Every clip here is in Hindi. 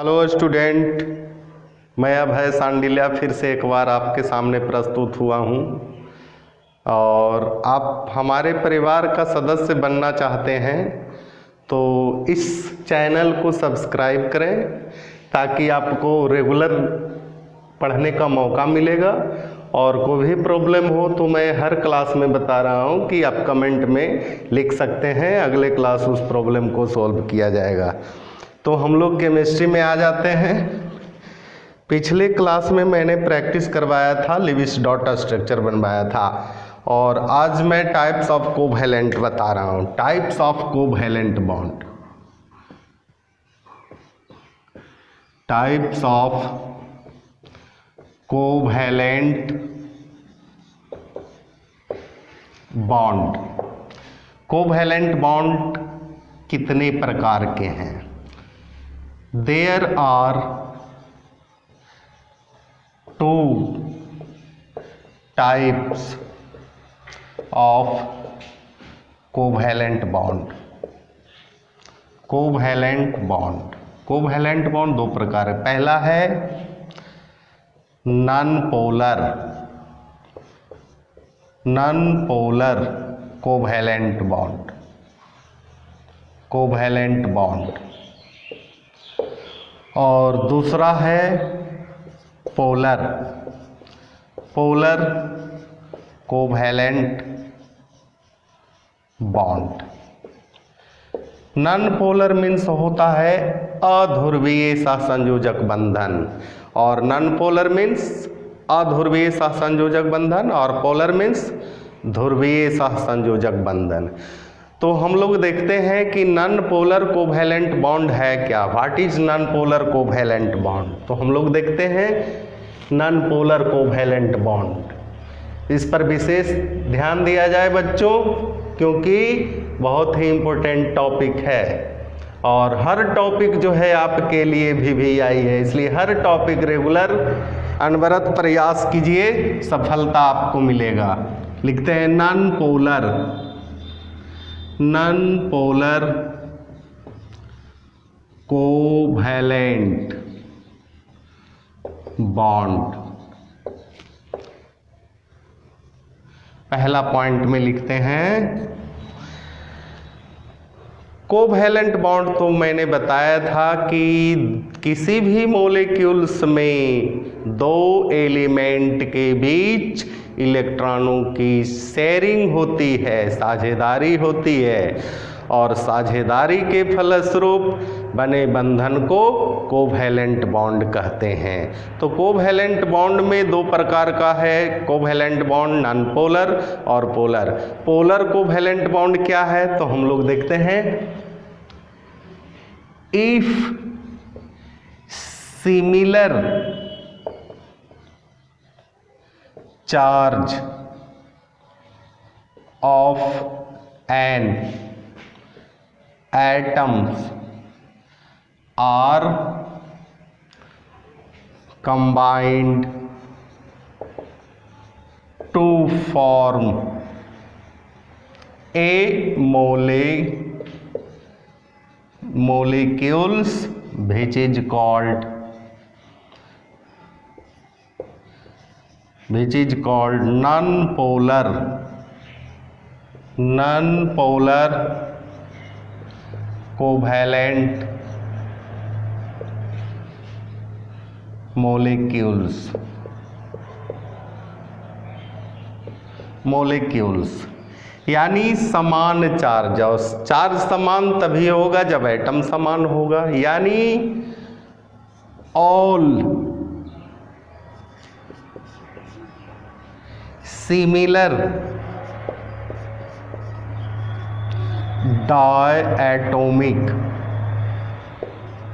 हेलो स्टूडेंट, मैं अभय सांडिल्या फिर से एक बार आपके सामने प्रस्तुत हुआ हूँ और आप हमारे परिवार का सदस्य बनना चाहते हैं तो इस चैनल को सब्सक्राइब करें ताकि आपको रेगुलर पढ़ने का मौका मिलेगा। और कोई भी प्रॉब्लम हो तो मैं हर क्लास में बता रहा हूँ कि आप कमेंट में लिख सकते हैं, अगले क्लास उस प्रॉब्लम को सॉल्व किया जाएगा। तो हम लोग केमिस्ट्री में आ जाते हैं। पिछले क्लास में मैंने प्रैक्टिस करवाया था, लिविस डॉट स्ट्रक्चर बनवाया था और आज मैं टाइप्स ऑफ कोवैलेंट बता रहा हूँ। Types of covalent bond, types of covalent bond. Covalent bond कितने प्रकार के हैं? There are two types of covalent bond. Covalent bond, covalent bond दो प्रकार है। पहला है non polar, non polar covalent bond, covalent bond. और दूसरा है polar, polar covalent bond. Non polar means होता है अध्रुवीय सहसंयोजक बंधन और नॉन पोलर मीन्स अध्रुवीय सहसंयोजक बंधन और पोलर मीन्स ध्रुवीय सहसंयोजक बंधन। तो हम लोग देखते हैं कि नॉन पोलर कोवैलेंट बॉन्ड है क्या। What is non polar covalent bond? तो हम लोग देखते हैं नॉन पोलर कोवैलेंट बॉन्ड। इस पर विशेष ध्यान दिया जाए बच्चों, क्योंकि बहुत ही इम्पोर्टेंट टॉपिक है और हर टॉपिक जो है आपके लिए भी आई है, इसलिए हर टॉपिक रेगुलर अनवरत प्रयास कीजिए, सफलता आपको मिलेगा। लिखते हैं non polar, non polar covalent bond. पहला पॉइंट में लिखते हैं कोवैलेंट बॉन्ड। तो मैंने बताया था कि किसी भी मॉलिक्यूल्स में दो एलिमेंट के बीच इलेक्ट्रॉनों की शेयरिंग होती है, साझेदारी होती है और साझेदारी के फलस्वरूप बने बंधन को कोवैलेंट बॉन्ड कहते हैं। तो कोवैलेंट बॉन्ड में दो प्रकार का है कोवैलेंट बॉन्ड, नॉन पोलर और पोलर। पोलर कोवैलेंट बॉन्ड क्या है? तो हम लोग देखते हैं if similar charge of an atoms are combined to form a molecules which is called non-polar covalent molecules यानी समान चार्ज। और चार्ज समान तभी होगा जब एटम समान होगा, यानी all similar diatomic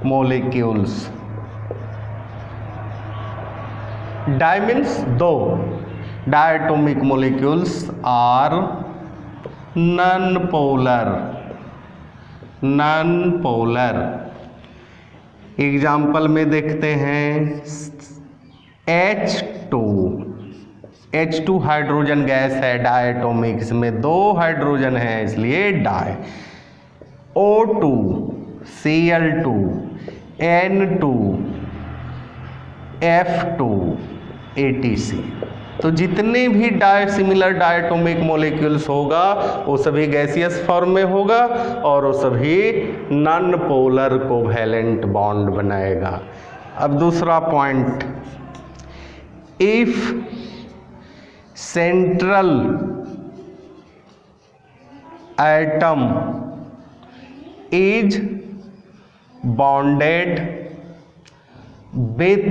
molecules. Die means दो, diatomic molecules are non polar, non polar. Example में देखते हैं H2 हाइड्रोजन गैस है डायटोमिक, इसमें दो हाइड्रोजन है इसलिए die. O2 Cl2 N2 F2 ATC। तो जितने भी सिमिलर डायटोमिक मॉलिक्यूल्स होगा वो सभी गैसियस फॉर्म में होगा और वो सभी नॉन पोलर कोवैलेंट बॉन्ड बनाएगा। अब दूसरा point, if central atom is bonded with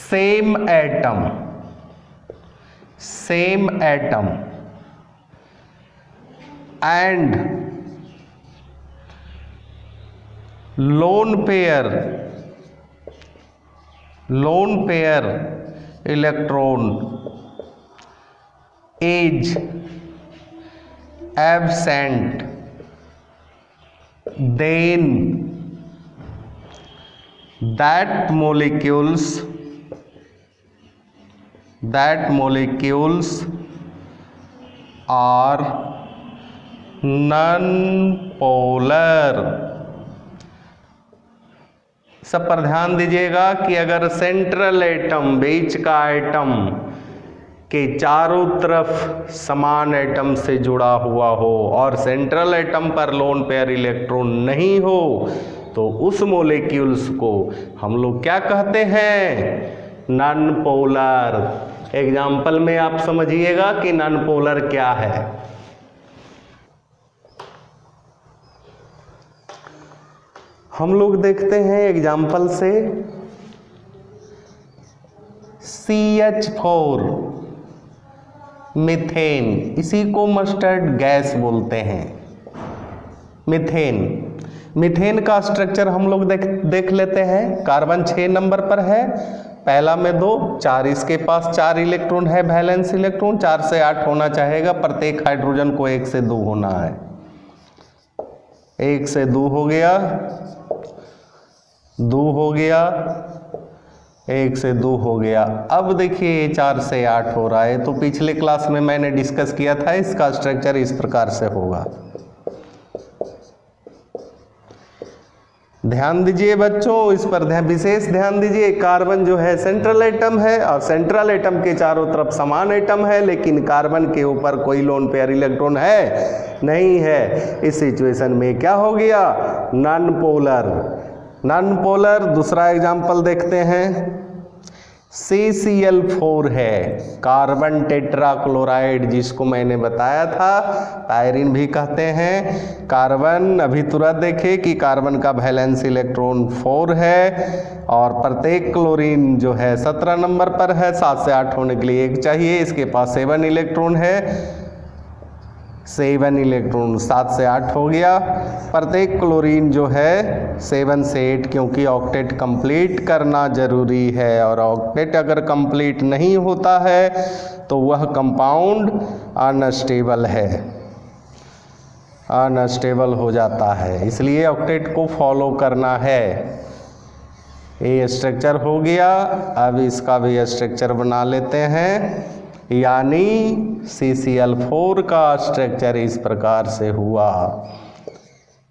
same atom and lone pair electron is absent, then that molecules are non-polar। सब पर ध्यान दीजिएगा कि अगर सेंट्रल एटम, बीच का एटम के चारों तरफ समान एटम से जुड़ा हुआ हो और सेंट्रल एटम पर लोन पेयर इलेक्ट्रॉन नहीं हो तो उस मॉलिक्यूल्स को हम लोग क्या कहते हैं? Non polar. एग्जाम्पल में आप समझिएगा कि नॉन पोलर क्या है। हम लोग देखते हैं एग्जाम्पल से CH4 मीथेन, इसी को मस्टर्ड गैस बोलते हैं। मीथेन का स्ट्रक्चर हम लोग देख लेते हैं। कार्बन 6 नंबर पर है, पहला में 2, 4 इसके पास 4 इलेक्ट्रॉन है, वैलेंस इलेक्ट्रॉन 4 से 8 होना चाहेगा, प्रत्येक हाइड्रोजन को 1 से 2 होना है। 1 से 2 हो गया, 2 हो गया, 1 से 2 हो गया। अब देखिए 4 से 8 हो रहा है, तो पिछले क्लास में मैंने डिस्कस किया था इसका स्ट्रक्चर इस प्रकार से होगा। ध्यान दीजिए बच्चों, इस पर विशेष ध्यान दीजिए। कार्बन जो है सेंट्रल एटम है और सेंट्रल एटम के चारों तरफ समान एटम है, लेकिन कार्बन के ऊपर कोई लोन पेयर इलेक्ट्रॉन है नहीं है। इस सिचुएशन में क्या हो गया? Non polar. दूसरा एग्जांपल देखते हैं, CCl4 है, कार्बन टेट्राक्लोराइड, जिसको मैंने बताया था पायरीन भी कहते हैं। कार्बन अभी तुरंत देखे कि कार्बन का वैलेंस इलेक्ट्रॉन 4 है और प्रत्येक क्लोरीन जो है 17 नंबर पर है, 7 से 8 होने के लिए 1 चाहिए। इसके पास 7 इलेक्ट्रॉन है, 7 इलेक्ट्रॉन 7 से 8 हो गया। प्रत्येक क्लोरीन जो है 7 से 8, क्योंकि ऑक्टेट कंप्लीट करना जरूरी है और ऑक्टेट अगर कंप्लीट नहीं होता है तो वह कंपाउंड अनस्टेबल हो जाता है, इसलिए ऑक्टेट को फॉलो करना है। ये स्ट्रक्चर हो गया। अब इसका भी स्ट्रक्चर बना लेते हैं, यानी CCl4 का स्ट्रक्चर इस प्रकार से हुआ।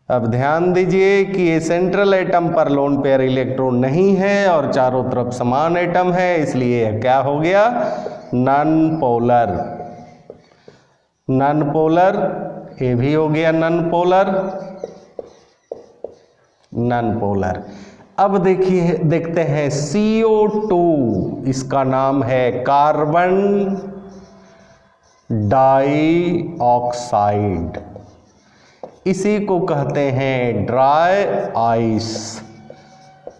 अब ध्यान दीजिए कि ये सेंट्रल एटम पर लोन पेयर इलेक्ट्रॉन नहीं है और चारों तरफ समान एटम है, इसलिए क्या हो गया? Non polar. ये भी हो गया नॉन पोलर। अब देखते हैं CO2, इसका नाम है कार्बन डाइऑक्साइड, इसी को कहते हैं ड्राई आइस,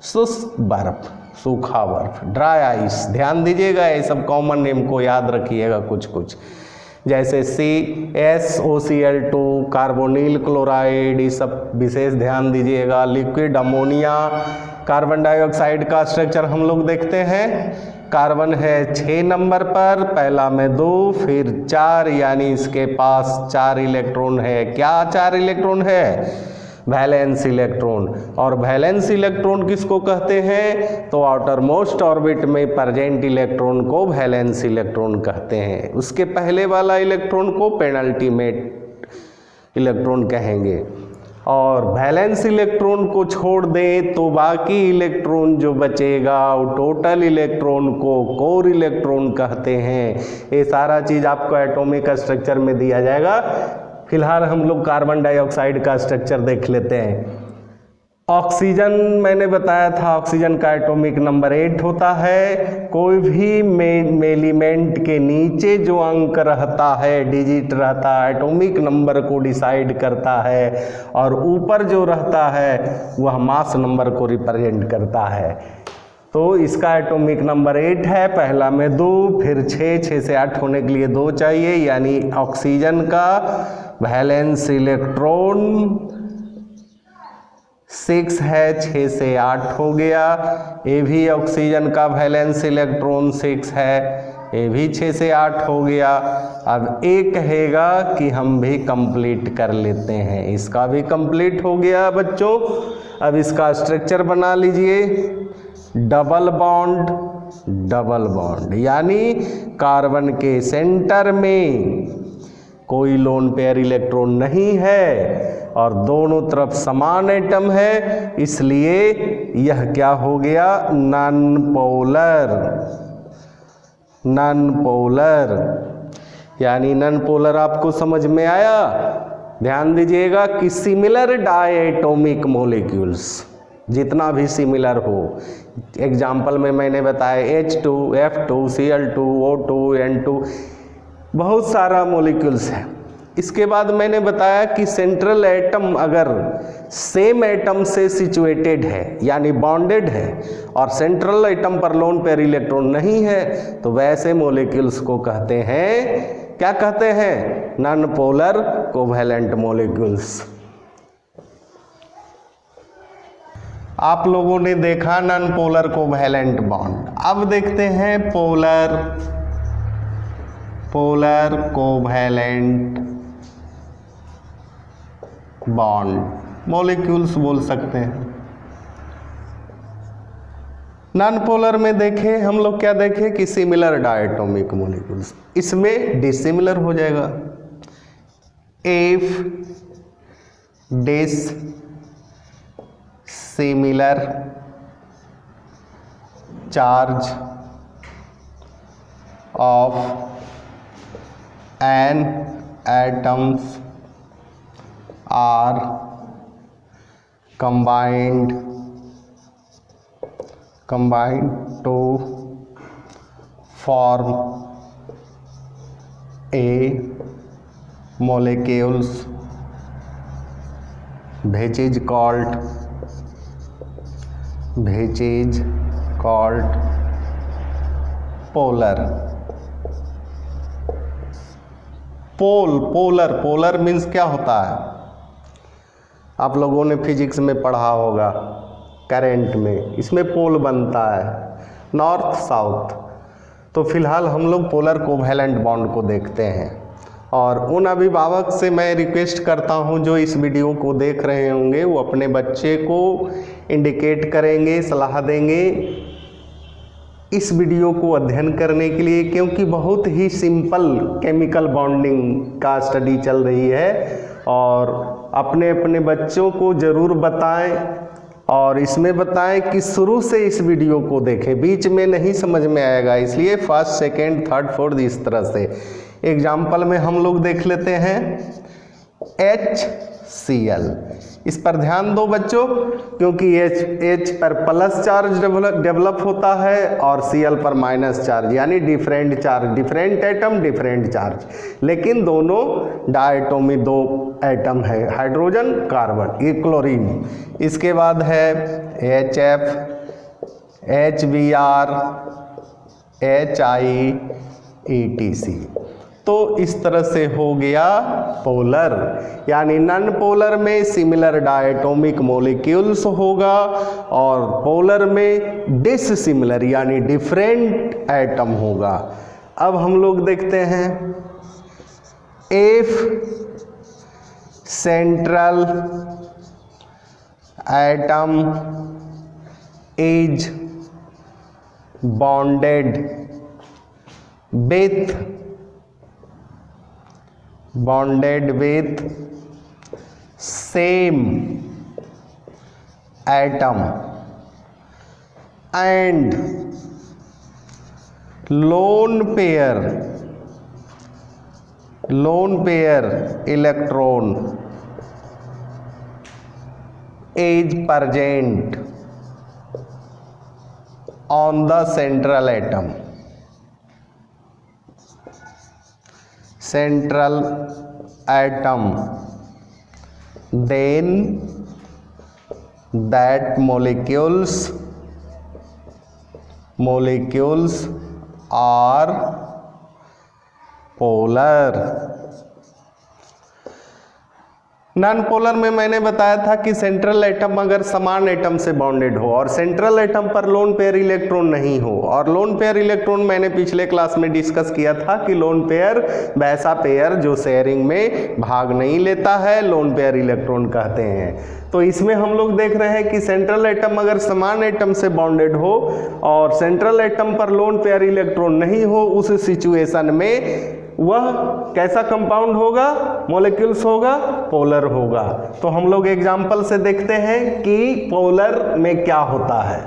शुष्क बर्फ, सूखा बर्फ, ड्राई आइस। ध्यान दीजिएगा, ये सब कॉमन नेम को याद रखिएगा कुछ जैसे CaSOCl2, कार्बोनिल क्लोराइड, ये सब विशेष ध्यान दीजिएगा। लिक्विड अमोनिया, कार्बन डाइऑक्साइड का स्ट्रक्चर हम लोग देखते हैं। कार्बन है 6 नंबर पर, पहला में 2 फिर 4, यानी इसके पास 4 इलेक्ट्रॉन है। क्या 4 इलेक्ट्रॉन है? Valence electron. और वैलेंस इलेक्ट्रॉन किसको कहते हैं? तो आउटर मोस्ट ऑर्बिट में प्रेजेंट इलेक्ट्रॉन को वैलेंस इलेक्ट्रॉन कहते हैं। उसके पहले वाला इलेक्ट्रॉन को पेनल्टीमेट इलेक्ट्रॉन कहेंगे। और वैलेंस इलेक्ट्रॉन को छोड़ दें तो बाकी इलेक्ट्रॉन जो बचेगा वो टोटल इलेक्ट्रॉन को कोर इलेक्ट्रॉन कहते हैं। ये सारा चीज़ आपको एटॉमिक स्ट्रक्चर में दिया जाएगा। फिलहाल हम लोग कार्बन डाइऑक्साइड का स्ट्रक्चर देख लेते हैं। ऑक्सीजन मैंने बताया था, ऑक्सीजन का एटॉमिक नंबर 8 होता है। कोई भी एलिमेंट के नीचे जो अंक रहता है, डिजिट रहता है, एटॉमिक नंबर को डिसाइड करता है, और ऊपर जो रहता है वह मास नंबर को रिप्रेजेंट करता है। तो इसका एटॉमिक नंबर 8 है, पहला में 2, फिर 6 से 8 होने के लिए 2 चाहिए, यानी ऑक्सीजन का वैलेंस इलेक्ट्रॉन 6 है, 6 से 8 हो गया। ये भी ऑक्सीजन का वैलेंस इलेक्ट्रॉन 6 है, ये भी 6 से 8 हो गया। अब एक कहेगा कि हम भी कंप्लीट कर लेते हैं, इसका भी कंप्लीट हो गया बच्चों। अब इसका स्ट्रक्चर बना लीजिए, डबल बॉन्ड, डबल बॉन्ड, यानी कार्बन के सेंटर में कोई लोन पेयर इलेक्ट्रॉन नहीं है और दोनों तरफ समान एटम है, इसलिए यह क्या हो गया, नॉन पोलर। नॉन पोलर यानी नॉन पोलर आपको समझ में आया। ध्यान दीजिएगा कि सिमिलर डायटोमिक मॉलिक्यूल्स जितना भी सिमिलर हो, एग्जाम्पल में मैंने बताया H2, F2, Cl2, O2, N2, बहुत सारा मॉलिक्यूल्स है। इसके बाद मैंने बताया कि सेंट्रल एटम अगर सेम एटम से सिचुएटेड है यानी बॉन्डेड है और सेंट्रल एटम पर लोन पेयर इलेक्ट्रॉन नहीं है, तो वैसे मॉलिक्यूल्स को कहते हैं, क्या कहते हैं, नॉन पोलर कोवैलेंट मॉलिक्यूल्स। आप लोगों ने देखा नॉन पोलर कोवैलेंट बॉन्ड। अब देखते हैं पोलर कोवैलेंट बॉन्ड, मॉलिक्यूल्स बोल सकते हैं। नॉन पोलर में देखें हम लोग, क्या देखें कि सिमिलर डायटोमिक मॉलिक्यूल्स, इसमें डिसिमिलर हो जाएगा। If dissimilar charge of an atoms are combined to form a molecules which is called polar। Polar means क्या होता है, आप लोगों ने फिजिक्स में पढ़ा होगा, करंट में इसमें पोल बनता है नॉर्थ साउथ। तो फिलहाल हम लोग पोलर कोवैलेंट बॉन्ड को देखते हैं, और उन अभिभावक से मैं रिक्वेस्ट करता हूं जो इस वीडियो को देख रहे होंगे वो अपने बच्चे को इंडिकेट करेंगे, सलाह देंगे इस वीडियो को अध्ययन करने के लिए, क्योंकि बहुत ही सिंपल केमिकल बॉन्डिंग का स्टडी चल रही है। और अपने अपने बच्चों को ज़रूर बताएं, और इसमें बताएं कि शुरू से इस वीडियो को देखें, बीच में नहीं समझ में आएगा, इसलिए फर्स्ट, सेकंड, थर्ड, फोर्थ इस तरह से। एग्जाम्पल में हम लोग देख लेते हैं HCl। इस पर ध्यान दो बच्चों, क्योंकि H पर प्लस चार्ज डेवलप होता है और Cl पर माइनस चार्ज, यानी different charge, different atom different charge, लेकिन दोनों डायटोमिक दो एटम है, हाइड्रोजन कार्बन, ये क्लोरीन। इसके बाद है HF, HBr, HI, ETC। तो इस तरह से हो गया पोलर, यानी नॉन पोलर में सिमिलर डायटोमिक मॉलिक्यूल्स होगा और पोलर में डिसिमिलर यानी डिफरेंट एटम होगा। अब हम लोग देखते हैं if central atom is bonded with same atom and lone pair electron is present on the central atom. Then that molecules are polar. Non polar में मैंने बताया था कि सेंट्रल एटम अगर समान एटम से बॉन्डेड हो और सेंट्रल एटम पर लोन पेयर इलेक्ट्रॉन नहीं हो, और लोन पेयर इलेक्ट्रॉन मैंने पिछले क्लास में डिस्कस किया था कि लोन पेयर वैसा पेयर जो शेयरिंग में भाग नहीं लेता है, लोन पेयर इलेक्ट्रॉन कहते हैं। तो इसमें हम लोग देख रहे हैं कि सेंट्रल एटम अगर समान एटम से बॉन्डेड हो और सेंट्रल एटम पर लोन पेयर इलेक्ट्रॉन नहीं हो, उस सिचुएशन में वह कैसा कंपाउंड होगा, मॉलिक्यूल्स होगा, पोलर होगा। तो हम लोग एग्जाम्पल से देखते हैं कि पोलर में क्या होता है।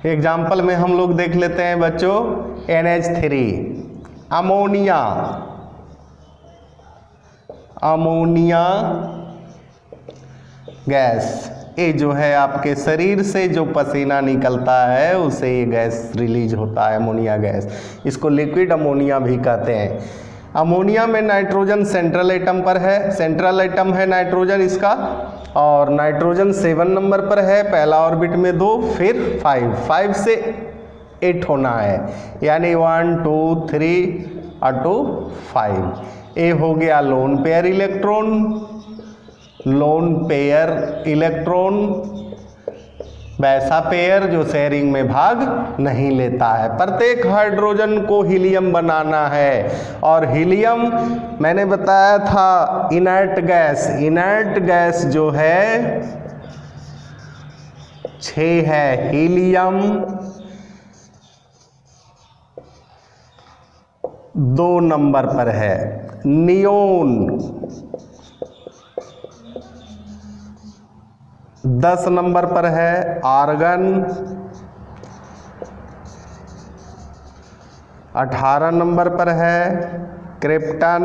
एग्जाम्पल में हम लोग देख लेते हैं बच्चों, NH3 अमोनिया गैस, ये जो है आपके शरीर से जो पसीना निकलता है उसे ये गैस रिलीज होता है, अमोनिया गैस। इसको लिक्विड अमोनिया भी कहते हैं। अमोनिया में नाइट्रोजन सेंट्रल एटम पर है, सेंट्रल एटम है नाइट्रोजन इसका, और नाइट्रोजन 7 नंबर पर है, पहला ऑर्बिट में 2 फिर 5 से 8 होना है, यानी 1 2 3 2 5। ये हो गया लोन पेयर इलेक्ट्रॉन, वैसा पेयर जो शेयरिंग में भाग नहीं लेता है। प्रत्येक हाइड्रोजन को हीलियम बनाना है, और हीलियम मैंने बताया था इनर्ट गैस जो है 6 है। हीलियम 2 नंबर पर है, नियोन 10 नंबर पर है, आर्गन 18 नंबर पर है, क्रिप्टन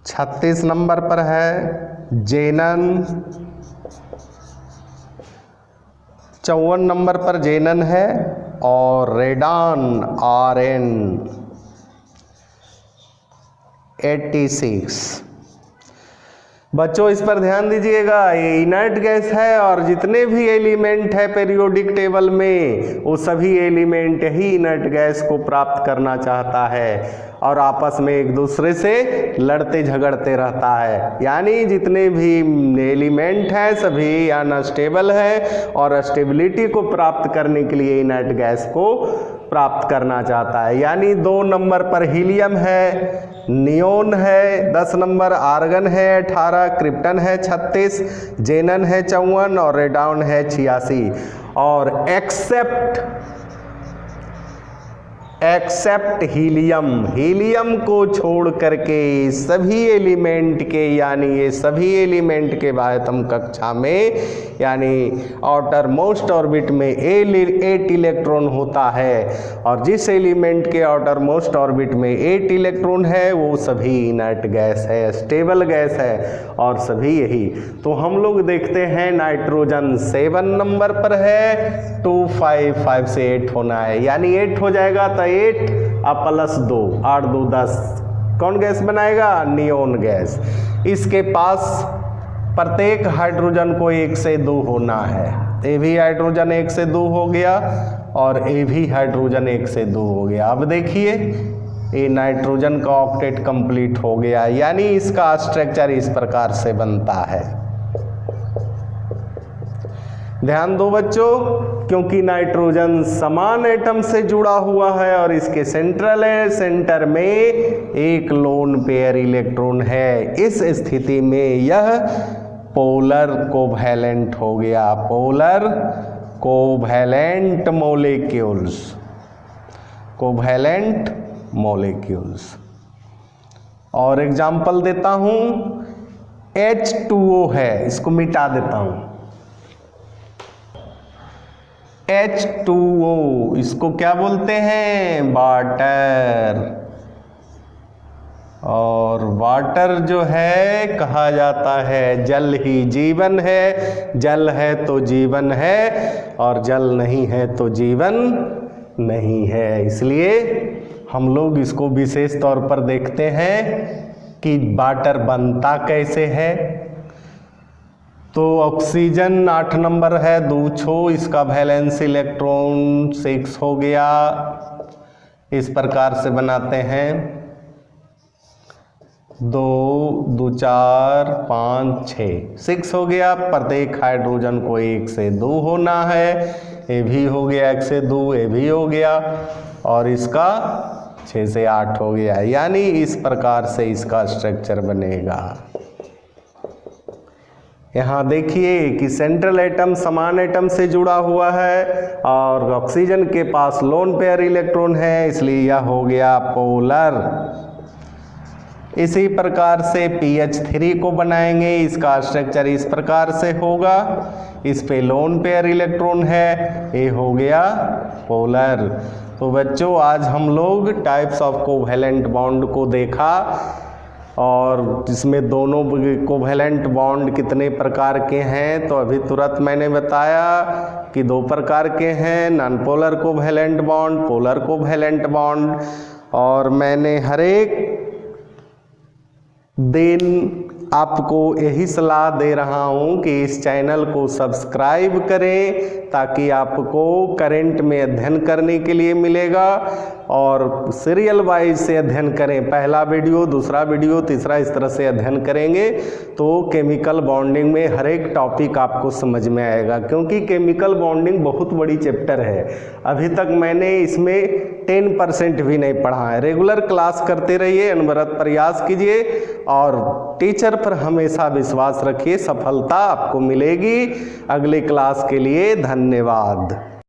36 नंबर पर है, जेनन 54 नंबर पर जेनन है, और रेडान RN 86। बच्चों इस पर ध्यान दीजिएगा, ये इनर्ट गैस है और जितने भी एलिमेंट है पेरियोडिक टेबल में वो सभी एलिमेंट ही इनर्ट गैस को प्राप्त करना चाहता है और आपस में एक दूसरे से लड़ते झगड़ते रहता है। यानी जितने भी एलिमेंट हैं सभी अनस्टेबल है और स्टेबिलिटी को प्राप्त करने के लिए इनर्ट गैस को प्राप्त करना चाहता है। यानी 2 नंबर पर हीलियम है, नियोन है 10 नंबर, आर्गन है 18, क्रिप्टन है 36, जेनन है 54 और रेडान है 86। और एक्सेप्ट हीलियम को छोड़ करके सभी एलिमेंट के, यानी ये सभी एलिमेंट के बाह्यतम कक्षा में यानी आउटर मोस्ट ऑर्बिट में 8 इलेक्ट्रॉन होता है, और जिस एलिमेंट के आउटर मोस्ट ऑर्बिट में 8 इलेक्ट्रॉन है वो सभी इनर्ट गैस है, स्टेबल गैस है, और सभी यही। तो हम लोग देखते हैं नाइट्रोजन 7 नंबर पर है, 2 5 से 8 होना है, यानी 8 हो जाएगा तो 8 प्लस 2 8 2 10 कौन गैस बनाएगा, नियोन गैस। इसके पास प्रत्येक हाइड्रोजन को 1 से 2 होना है, ये भी हाइड्रोजन 1 से 2 हो गया और ये भी हाइड्रोजन 1 से 2 हो गया। अब देखिए ये नाइट्रोजन का ऑक्टेट कंप्लीट हो गया, यानी इसका स्ट्रक्चर इस प्रकार से बनता है। ध्यान दो बच्चों, क्योंकि नाइट्रोजन समान एटम से जुड़ा हुआ है और इसके सेंटर में एक लोन पेयर इलेक्ट्रॉन है। इस स्थिति में यह पोलर कोवैलेंट हो गया, polar covalent molecules, covalent molecules. और एग्जाम्पल देता हूं, H2O है, इसको मिटा देता हूं। H2O इसको क्या बोलते हैं? वाटर। और वाटर जो है कहा जाता है जल ही जीवन है, जल है तो जीवन है और जल नहीं है तो जीवन नहीं है। इसलिए हम लोग इसको विशेष तौर पर देखते हैं कि वाटर बनता कैसे है। तो ऑक्सीजन 8 नंबर है, 2 छो, इसका वैलेंस इलेक्ट्रॉन 6 हो गया। इस प्रकार से बनाते हैं 2 2 4 5 6 6 हो गया। प्रत्येक हाइड्रोजन को 1 से 2 होना है। ये भी हो गया 1 से 2, ये भी हो गया और इसका 6 से 8 हो गया। यानी इस प्रकार से इसका स्ट्रक्चर बनेगा। यहाँ देखिए कि सेंट्रल एटम समान एटम से जुड़ा हुआ है और ऑक्सीजन के पास लोन पेयर इलेक्ट्रॉन है, इसलिए यह हो गया पोलर। इसी प्रकार से PH3 को बनाएंगे, इसका स्ट्रक्चर इस प्रकार से होगा। इस पे लोन पेयर इलेक्ट्रॉन है, ये हो गया पोलर। तो बच्चों आज हम लोग टाइप्स ऑफ कोवैलेंट बॉन्ड को देखा और इसमें दोनों कोवैलेंट बॉन्ड कितने प्रकार के हैं। तो अभी तुरंत मैंने बताया कि 2 प्रकार के हैं, non polar covalent bond, polar covalent bond. और मैंने हर एक दिन आपको यही सलाह दे रहा हूं कि इस चैनल को सब्सक्राइब करें ताकि आपको करंट में अध्ययन करने के लिए मिलेगा और सीरियल वाइज से अध्ययन करें। पहला वीडियो, दूसरा वीडियो, तीसरा, इस तरह से अध्ययन करेंगे तो केमिकल बॉन्डिंग में हर एक टॉपिक आपको समझ में आएगा, क्योंकि केमिकल बॉन्डिंग बहुत बड़ी चैप्टर है। अभी तक मैंने इसमें 10% भी नहीं पढ़ा है। रेगुलर क्लास करते रहिए, अनवरत प्रयास कीजिए और टीचर पर हमेशा विश्वास रखिए, सफलता आपको मिलेगी। अगले क्लास के लिए धन्यवाद।